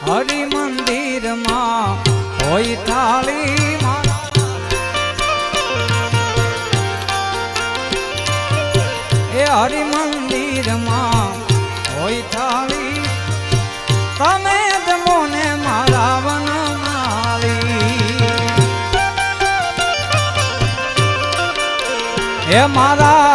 હરિ મંદિર માં હોય થાળી એ હરિ મંદિર માં હોય થાળી તમે જમો ને મારા વનમાળી હે મારા